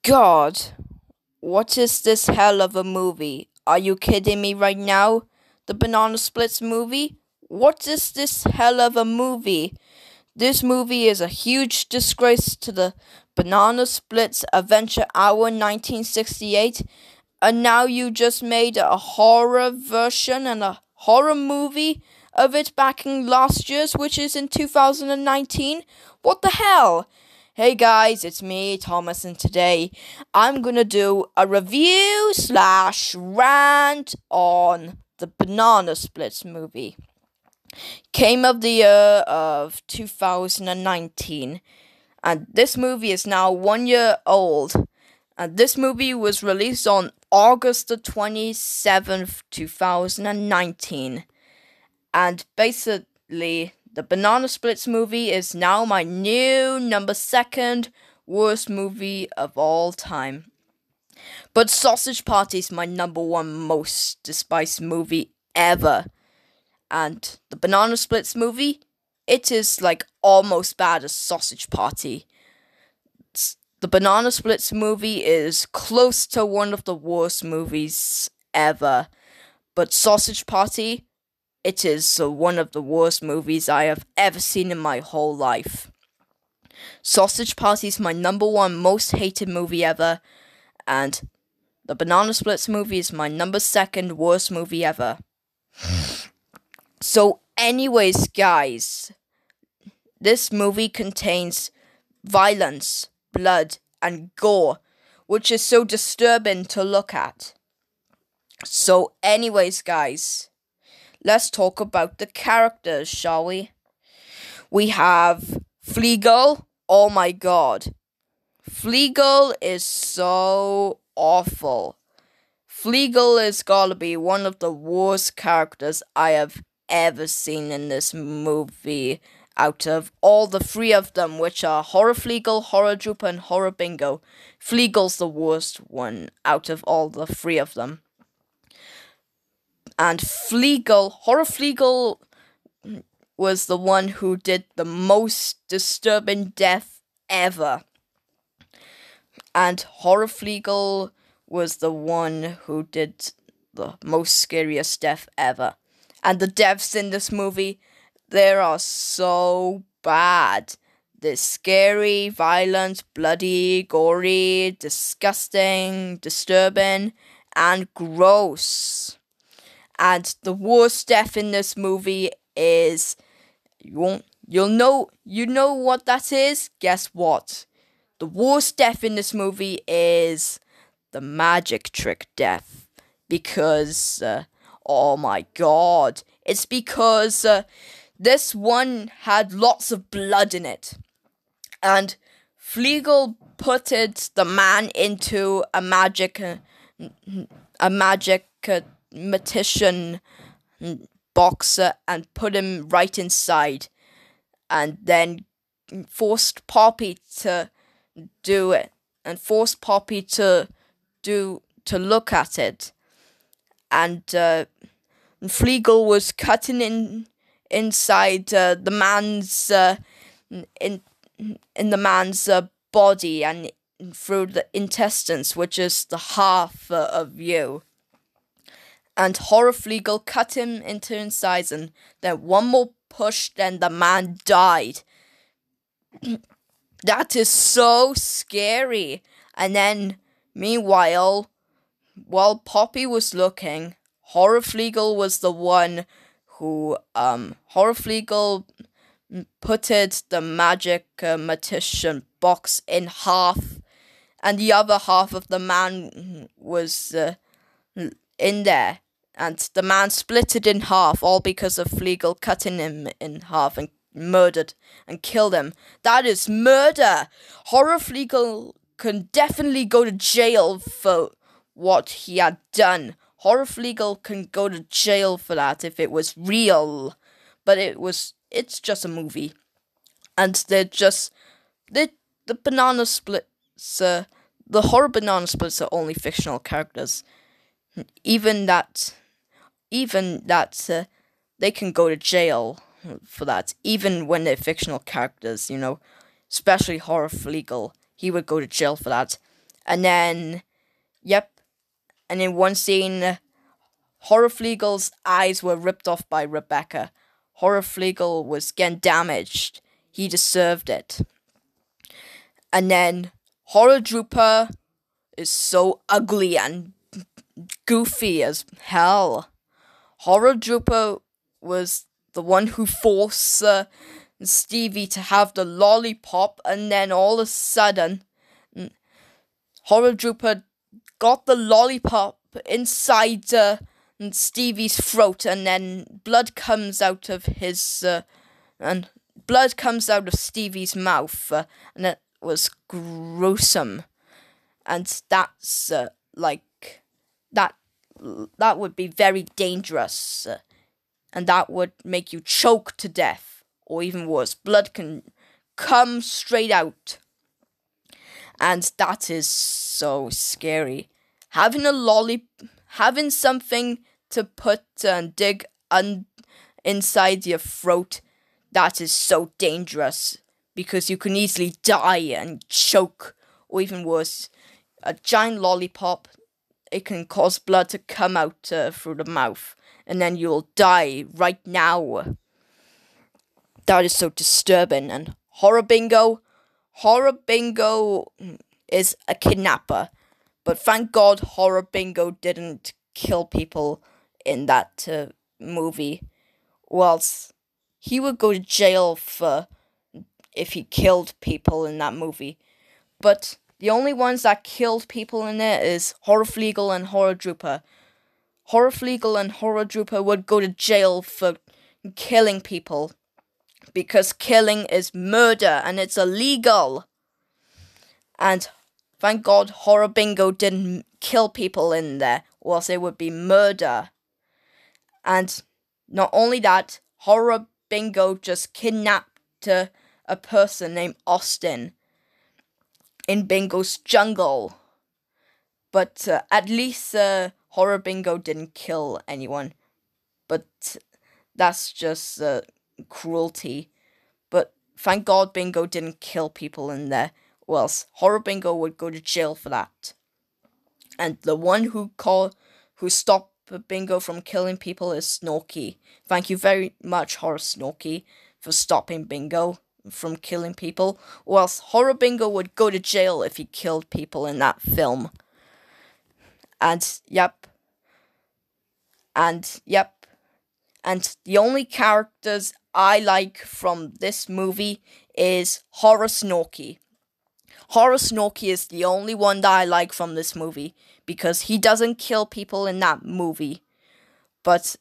God, what is this hell of a movie? Are you kidding me right now? The Banana Splits movie? What is this hell of a movie? This movie is a huge disgrace to the Banana Splits Adventure Hour 1968, and now you just made a horror version and a horror movie of it back in last year's, which is in 2019? What the hell? Hey guys, it's me, Thomas, and today I'm gonna do a review / rant on the Banana Splits movie. Came of the year of 2019, and this movie is now 1 year old. And this movie was released on August the 27th, 2019. And basically, the Banana Splits movie is now my new number 2 worst movie of all time. But Sausage Party is my number 1 most despised movie ever. And the Banana Splits movie, it is like almost bad as Sausage Party. The Banana Splits movie is close to one of the worst movies ever. But Sausage Party, it is one of the worst movies I have ever seen in my whole life. Sausage Party is my number 1 most hated movie ever, and the Banana Splits movie is my number 2 worst movie ever. So anyways, guys, this movie contains violence, blood, and gore, which is so disturbing to look at. So anyways, guys, let's talk about the characters, shall we? We have Fleagle. Oh my god. Fleagle is so awful. Fleagle is gotta be one of the worst characters I have ever seen in this movie out of all the 3 of them, which are Horror Fleagle, Horror Droop, and Horror Bingo. Fleagle's the worst one out of all the 3 of them. And Horror Fleagle was the one who did the most disturbing death ever. And Horror Fleagle was the one who did the most scariest death ever. And the deaths in this movie, they are so bad. They're scary, violent, bloody, gory, disgusting, disturbing, and gross. And the worst death in this movie is, you know what that is? Guess what? The worst death in this movie is the magic trick death. Because, oh my god, it's because this one had lots of blood in it. And Fleagle putted the man into a magic magician box and put him right inside, and then forced Poppy to do it, and forced Poppy to look at it, and Fleagle was cutting inside the man's in the man's body and through the intestines, which is the half of you. And Horror Fleagle cut him into insides, and then one more push, then the man died. That is so scary. And then, meanwhile, while Poppy was looking, Horror Fleagle was the one who, Horror Fleagle putted the magic magician box in half, and the other half of the man was in there. And the man split it in half, all because of Fleagle cutting him in half and murdered and killed him. That is murder! Horror Fleagle can definitely go to jail for what he had done. Horror Fleagle can go to jail for that if it was real. But it's just a movie. And the Banana Splits, the horror Banana Splits are only fictional characters. Even that they can go to jail for that, even when they're fictional characters, especially Horror Fleagle. He would go to jail for that. And then, yep, and in one scene, Horrorflegel's eyes were ripped off by Rebecca. Horrorflegel was getting damaged. He deserved it. And then Horror Drooper is so ugly and goofy as hell. Horror Drooper was the one who forced Stevie to have the lollipop, and then all of a sudden, Horror Drooper got the lollipop inside Stevie's throat, and then blood comes out of Stevie's mouth, and it was gruesome. And that's like that would be very dangerous, and that would make you choke to death, or even worse, blood can come straight out, and that is so scary. Having something to put and dig inside your throat, that is so dangerous, because you can easily die and choke, or even worse, a giant lollipop, it can cause blood to come out through the mouth, and then you'll die right now. That is so disturbing. And Horror Bingo is a kidnapper, but thank God Horror Bingo didn't kill people in that movie, or else he would go to jail if he killed people in that movie. But the only ones that killed people in it is Horrorflegel and Horror Drooper. Horrorflegel and Horror Drooper would go to jail for killing people, because killing is murder and it's illegal. And thank God Horror Bingo didn't kill people in there, or else it would be murder. And not only that, Horror Bingo just kidnapped a person named Austin in Bingo's jungle. But at least Horror Bingo didn't kill anyone. But that's just cruelty. But thank God Bingo didn't kill people in there, or else Horror Bingo would go to jail for that. And the one who stopped Bingo from killing people is Snorky. Thank you very much, Horror Snorky, for stopping Bingo from killing people, or else Horror Bingo would go to jail if he killed people in that film. And yep. And the only characters I like from this movie is Horror Snorky. Horror Snorky is the only one that I like from this movie, because he doesn't kill people in that movie. But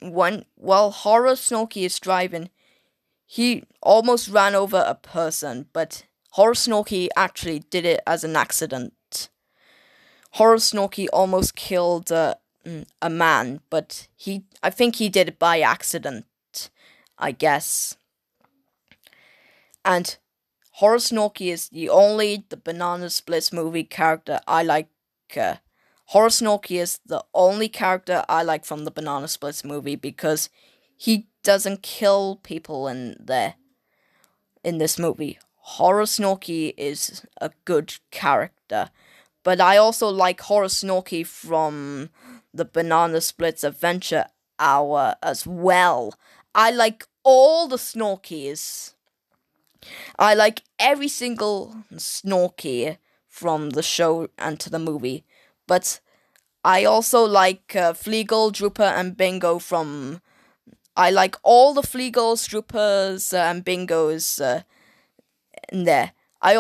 while Horror Snorky is driving, he almost ran over a person, but Horror Snorky actually did it as an accident. Horror Snorky almost killed a man, but I think he did it by accident, I guess. And Horror Snorky is the Banana Splits movie character I like. Horror Snorky is the only character I like from the Banana Splits movie, because he doesn't kill people in this movie. Horror Snorky is a good character. But I also like Horror Snorky from the Banana Splits Adventure Hour as well. I like all the Snorkies. I like every single Snorky from the show and to the movie. But I also like Flegel, Drooper, and Bingo from... I like all the Flegels, Droopers, and Bingos in there. I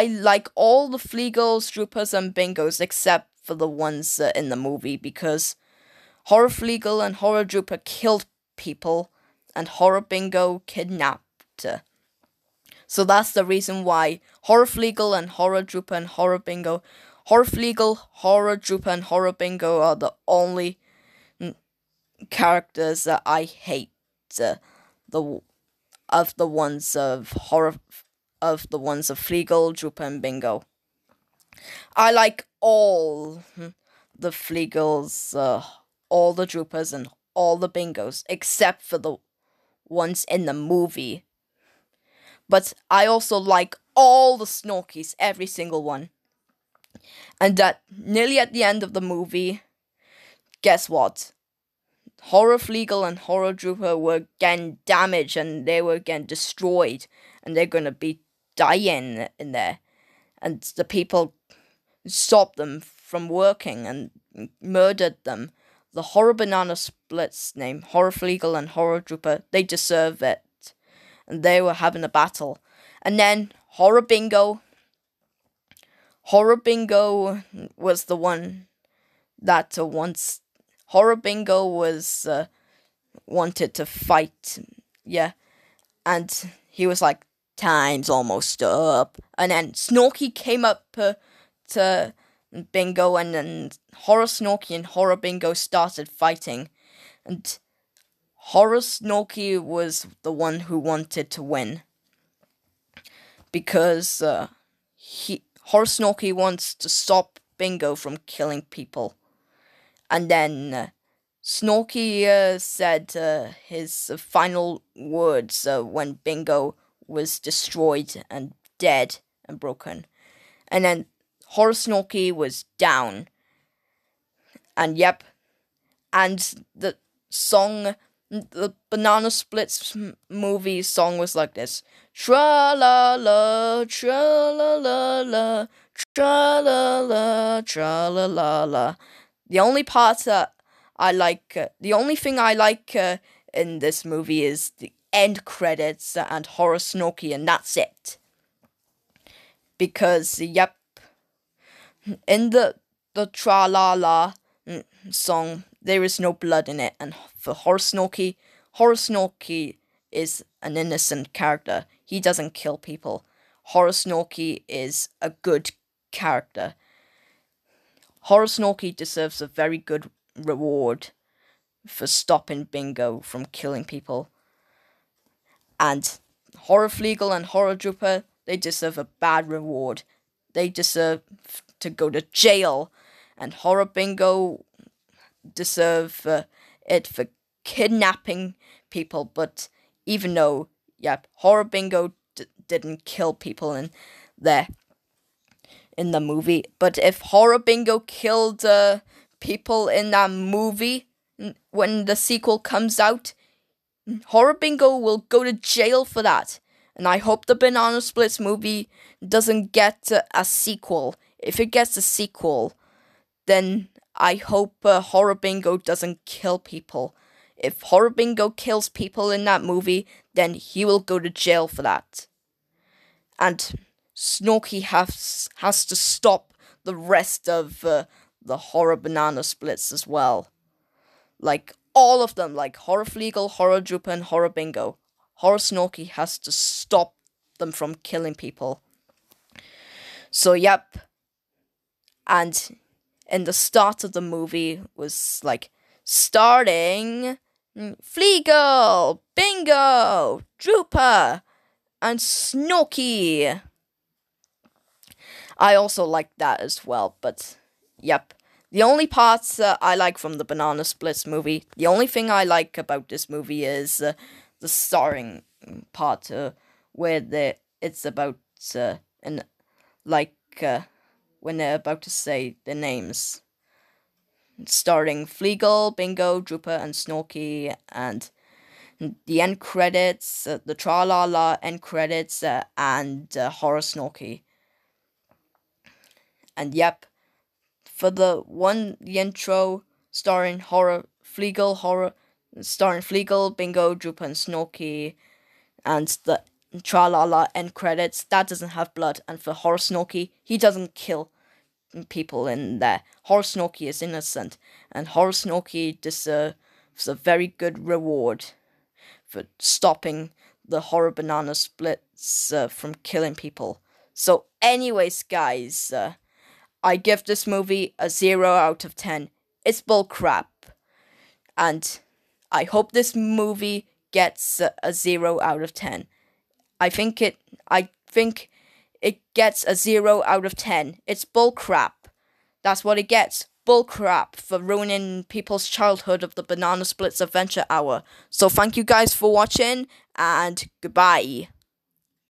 like all the Flegels, Droopers, and Bingos except for the ones in the movie, because Horror Flegel and Horror Drooper killed people, and Horror Bingo kidnapped. So that's the reason why Horror Flegel and Horror Drooper and Horror Bingo... Horror Flegel, Horror Drooper, and Horror Bingo are the only characters that I hate. The ones of Flegel, Drooper, and Bingo. I like all the Flegels, all the Droopers, and all the Bingos, except for the ones in the movie. But I also like all the Snorkies, every single one. And that nearly at the end of the movie, guess what? Horror Fleagle and Horror Drooper were getting damaged and they were getting destroyed, and they're gonna be dying in there. And the people stopped them from working and murdered them. The Horror Banana Splits name, Horror Fleagle and Horror Drooper, they deserve it. And they were having a battle. And then Horror Bingo. Horror Bingo was the one that once Horror Bingo was wanted to fight, yeah, and he was like, "Time's almost up." And then Snorky came up to Bingo, and then Horror Snorky and Horror Bingo started fighting, and Horror Snorky was the one who wanted to win because Horror Snorky wants to stop Bingo from killing people. And then Snorky said his final words when Bingo was destroyed and dead and broken. And then Horror Snorky was down. And yep. And the song, the Banana Splits movie song was like this. Tra-la-la, tra-la-la-la, tra-la-la, tra-la-la-la. The only part that I like, the only thing I like in this movie is the end credits and Horror Snorky, and that's it. Because, yep, in the Tra-La-La song, there is no blood in it, and for Horror Snorky is an innocent character. He doesn't kill people. Horror Snorky is a good character. Horror Snorky deserves a very good reward for stopping Bingo from killing people. And Horror Fleagle and Horror Drooper, they deserve a bad reward. They deserve to go to jail. And Horror Bingo deserve it for kidnapping people. But even though, yep, Horror Bingo didn't kill people in there. In the movie, but if Horror Bingo killed people in that movie when the sequel comes out, Horror Bingo will go to jail for that. And I hope the Banana Splits movie doesn't get a sequel. If it gets a sequel, then I hope Horror Bingo doesn't kill people. If Horror Bingo kills people in that movie, then he will go to jail for that. And Snorky has to stop the rest of the Horror Banana Splits as well. Like, all of them, like Horror Fleagle, Horror Drooper, and Horror Bingo. Horror Snorky has to stop them from killing people. So, yep. And in the start of the movie was like, starting Fleagle, Bingo, Drooper, and Snorky. I also like that as well, but yep. The only parts I like from the Banana Splits movie, the only thing I like about this movie is the starring part, where it's about, when they're about to say their names. Starring Fleagle, Bingo, Drooper, and Snorky, and the end credits, the Tra-La-La end credits, and Horror Snorky. And yep, for the intro starring Fleagle, Bingo, Drooper, and Snorky, and the Tra-La-La end credits, that doesn't have blood. And for Horror Snorky, he doesn't kill people in there. Horror Snorky is innocent, and Horror Snorky deserves a very good reward for stopping the Horror Banana Splits from killing people. So anyways, guys, I give this movie a 0 out of 10. It's bullcrap. And I hope this movie gets a 0 out of 10. I think it gets a 0 out of 10. It's bullcrap. That's what it gets. Bullcrap for ruining people's childhood of the Banana Splits Adventure Hour. So thank you guys for watching, and goodbye.